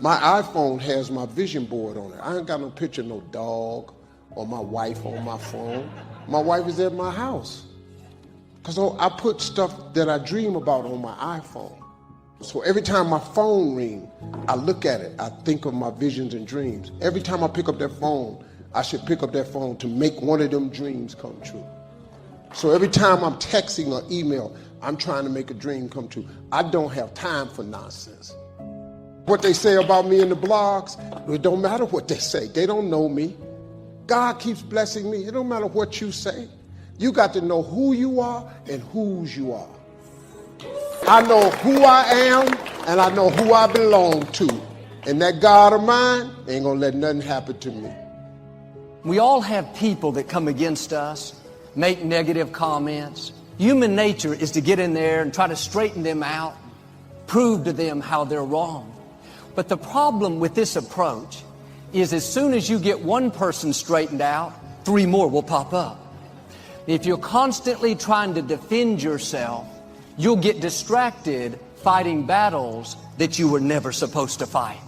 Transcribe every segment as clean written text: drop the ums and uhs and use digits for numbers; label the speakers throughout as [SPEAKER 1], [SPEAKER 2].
[SPEAKER 1] My iPhone has my vision board on it. I ain't got no picture of no dog or my wife on my phone. My wife is at my house. Because I put stuff that I dream about on my iPhone. So every time my phone rings, I look at it. I think of my visions and dreams. Every time I pick up that phone, I should pick up that phone to make one of them dreams come true. So every time I'm texting or email, I'm trying to make a dream come true. I don't have time for nonsense. What they say about me in the blogs, it don't matter what they say. They don't know me. God keeps blessing me. It don't matter what you say. You got to know who you are and whose you are. I know who I am and I know who I belong to. And that God of mine ain't gonna let nothing happen to me.
[SPEAKER 2] We all have people that come against us, make negative comments. Human nature is to get in there and try to straighten them out, prove to them how they're wrong. But the problem with this approach is as soon as you get one person straightened out, 3 more will pop up. If you're constantly trying to defend yourself, you'll get distracted fighting battles that you were never supposed to fight.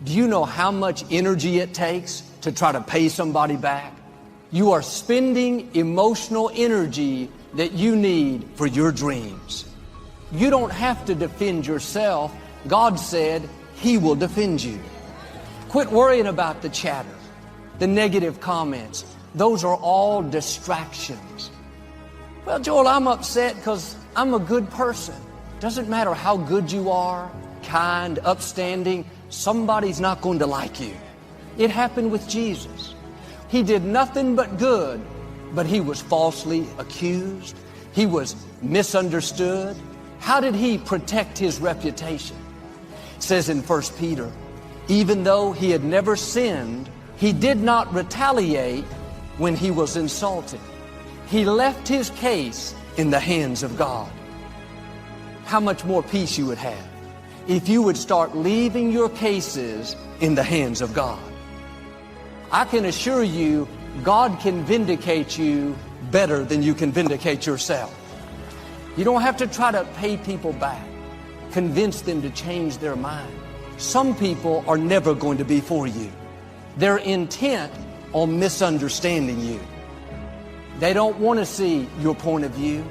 [SPEAKER 2] Do you know how much energy it takes to try to pay somebody back? You are spending emotional energy that you need for your dreams. You don't have to defend yourself. God said He will defend you. Quit worrying about the chatter, the negative comments. Those are all distractions. Well, Joel, I'm upset because I'm a good person. Doesn't matter how good you are, kind, upstanding, somebody's not going to like you. It happened with Jesus. He did nothing but good, but He was falsely accused. He was misunderstood. How did He protect His reputation? It says in 1 Peter, even though He had never sinned, He did not retaliate when He was insulted. He left His case in the hands of God. How much more peace you would have if you would start leaving your cases in the hands of God. I can assure you, God can vindicate you better than you can vindicate yourself. You don't have to try to pay people back, convince them to change their mind. Some people are never going to be for you. They're intent on misunderstanding you. They don't want to see your point of view.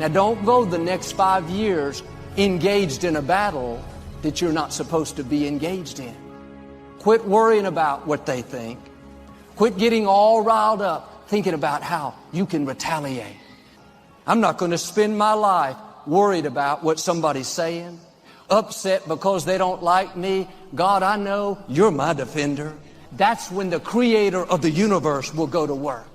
[SPEAKER 2] Now don't go the next 5 years engaged in a battle that you're not supposed to be engaged in. Quit worrying about what they think. Quit getting all riled up thinking about how you can retaliate. I'm not going to spend my life worried about what somebody's saying, upset because they don't like me. God, I know You're my defender. That's when the Creator of the universe will go to work.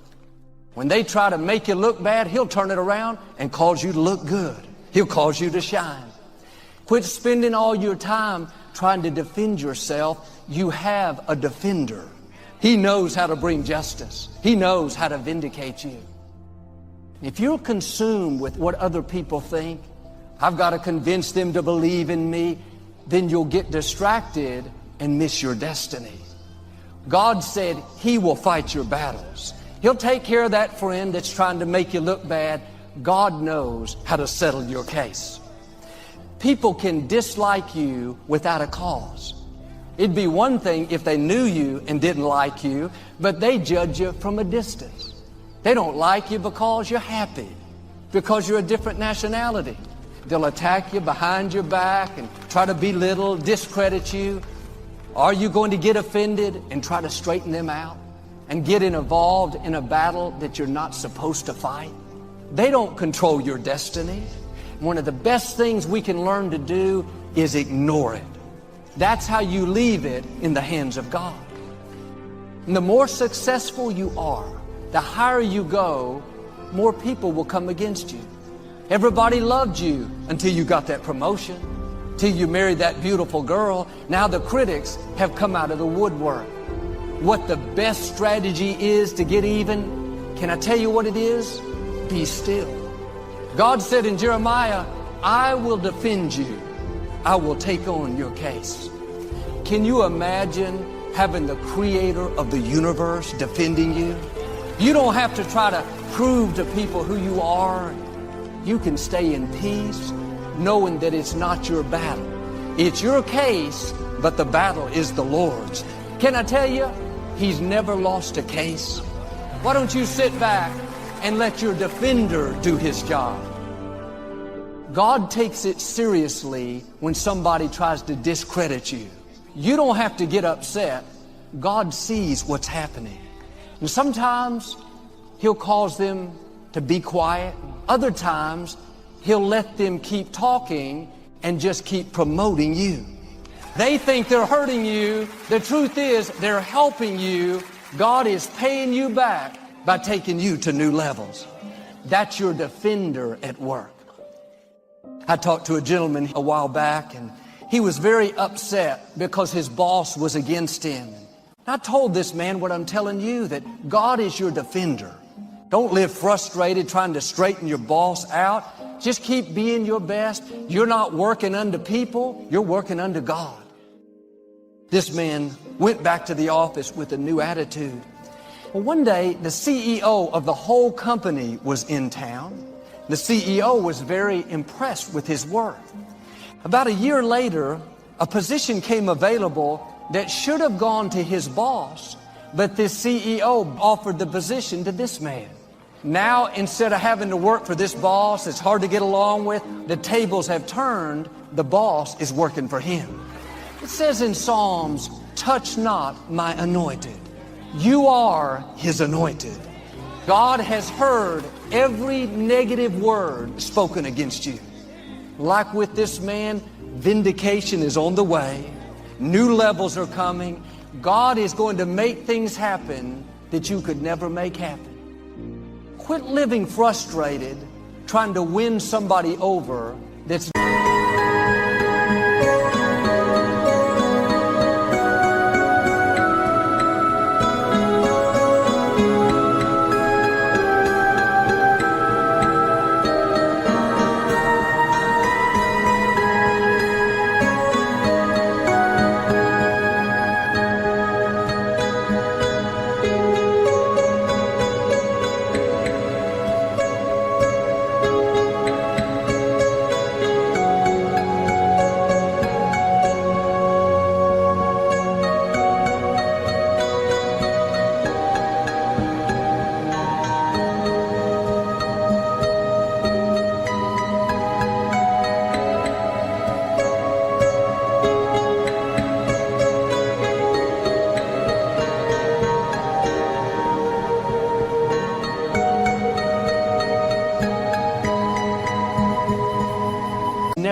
[SPEAKER 2] When they try to make you look bad, He'll turn it around and cause you to look good. He'll cause you to shine. Quit spending all your time trying to defend yourself. You have a defender. He knows how to bring justice. He knows how to vindicate you. If you're consumed with what other people think, I've got to convince them to believe in me, then you'll get distracted and miss your destiny. God said He will fight your battles. He'll take care of that friend that's trying to make you look bad. God knows how to settle your case. People can dislike you without a cause. It'd be one thing if they knew you and didn't like you, but they judge you from a distance. They don't like you because you're happy, because you're a different nationality. They'll attack you behind your back and try to belittle, discredit you. Are you going to get offended and try to straighten them out and get involved in a battle that you're not supposed to fight? They don't control your destiny. One of the best things we can learn to do is ignore it. That's how you leave it in the hands of God. And the more successful you are, the higher you go, more people will come against you. Everybody loved you until you got that promotion, till you married that beautiful girl. Now the critics have come out of the woodwork. What the best strategy is to get even, can I tell you what it is? Be still. God said in Jeremiah, I will defend you. I will take on your case. Can you imagine having the Creator of the universe defending you? You don't have to try to prove to people who you are. You can stay in peace knowing that it's not your battle. It's your case. but the battle is the Lord's. Can I tell you, He's never lost a case. Why don't you sit back and let your defender do his job? God takes it seriously when somebody tries to discredit you. You don't have to get upset. God sees what's happening. And sometimes He'll cause them to be quiet. Other times, He'll let them keep talking and just keep promoting you. They think they're hurting you. The truth is, they're helping you. God is paying you back by taking you to new levels. That's your defender at work. I talked to a gentleman a while back, and he was very upset because his boss was against him. I told this man what I'm telling you, that God is your defender. Don't live frustrated trying to straighten your boss out. Just keep being your best. You're not working unto people, you're working unto God. This man went back to the office with a new attitude. Well, one day, the CEO of the whole company was in town. The CEO was very impressed with his work. About a year later, a position came available that should have gone to his boss, but this CEO offered the position to this man. Now, instead of having to work for this boss that's hard to get along with, the tables have turned. The boss is working for him. It says in Psalms, "Touch not my anointed." You are His anointed. God has heard every negative word spoken against you. Like with this man, vindication is on the way. New levels are coming. God is going to make things happen that you could never make happen. Quit living frustrated, trying to win somebody over that's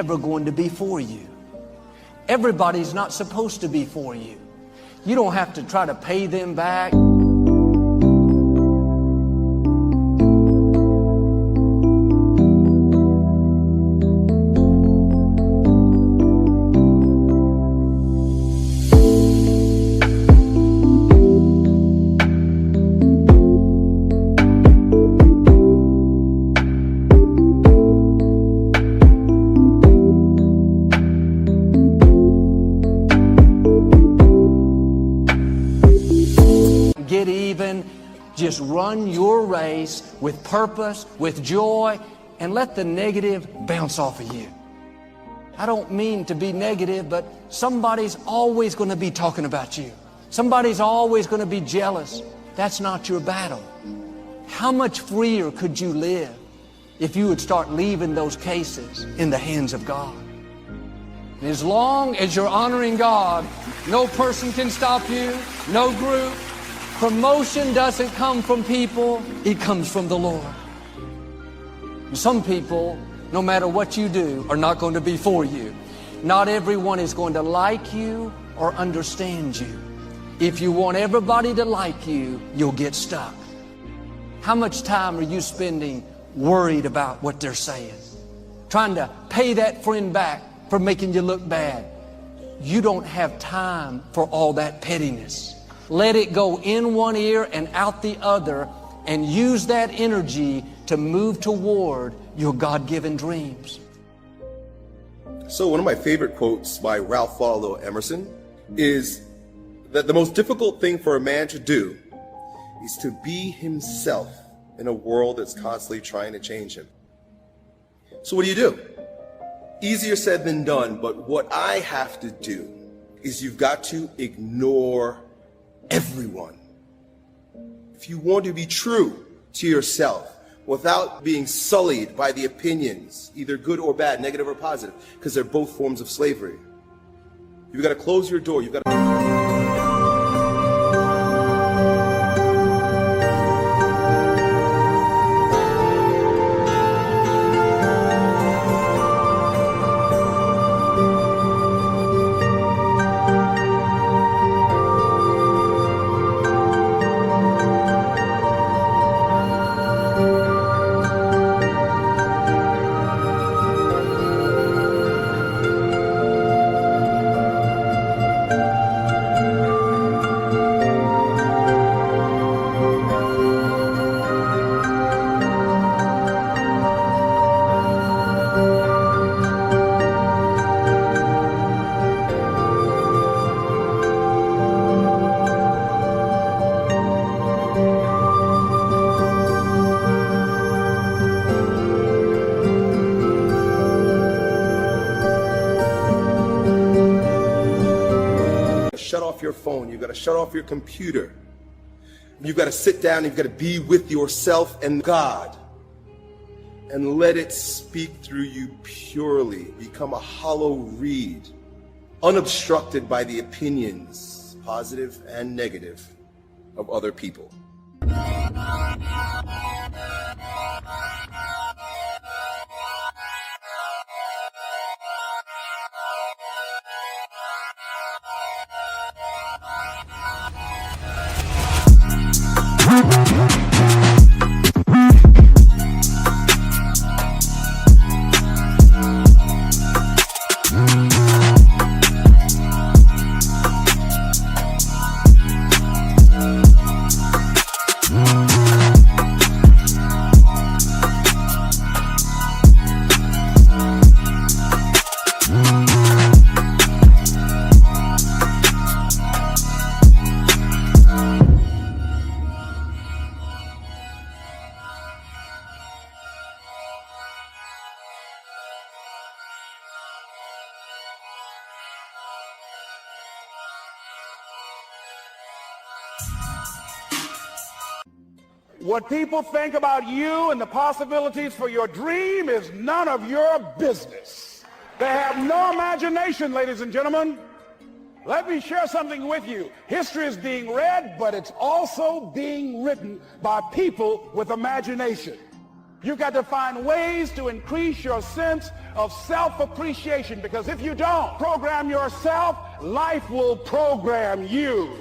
[SPEAKER 2] never going to be for you. Everybody's not supposed to be for you. You don't have to try to pay them back. Get even. Just run your race with purpose, with joy, and let the negative bounce off of you. I don't mean to be negative, but somebody's always going to be talking about you. Somebody's always going to be jealous. That's not your battle. How much freer could you live if you would start leaving those cases in the hands of God? And as long as you're honoring God, no person can stop you, no group. Promotion doesn't come from people, it comes from the Lord. And some people, no matter what you do, are not going to be for you. Not everyone is going to like you or understand you. If you want everybody to like you, you'll get stuck. How much time are you spending worried about what they're saying? Trying to pay that friend back for making you look bad. You don't have time for all that pettiness. Let it go in one ear and out the other, and use that energy to move toward your God-given dreams.
[SPEAKER 3] So one of my favorite quotes by Ralph Waldo Emerson is that the most difficult thing for a man to do is to be himself in a world that's constantly trying to change him. So what do? Easier said than done, but what I have to do is you've got to ignore everyone. If you want to be true to yourself without being sullied by the opinions, either good or bad, negative or positive, because they're both forms of slavery, you've got to close your door. You've got to... Shut off your phone. You've got to shut off your computer. You've got to sit down. You've got to be with yourself and God and let it speak through you purely. Become a hollow reed, unobstructed by the opinions, positive and negative, of other people.
[SPEAKER 4] What people think about you and the possibilities for your dream is none of your business. They have no imagination, ladies and gentlemen. Let me share something with you. History is being read, but it's also being written by people with imagination. You've got to find ways to increase your sense of self-appreciation, because if you don't program yourself, life will program you.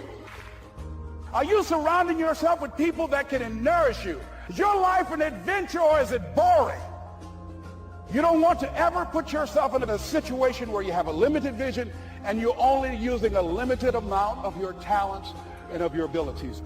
[SPEAKER 4] Are you surrounding yourself with people that can nourish you? Is your life an adventure, or is it boring? You don't want to ever put yourself in a situation where you have a limited vision and you're only using a limited amount of your talents and of your abilities.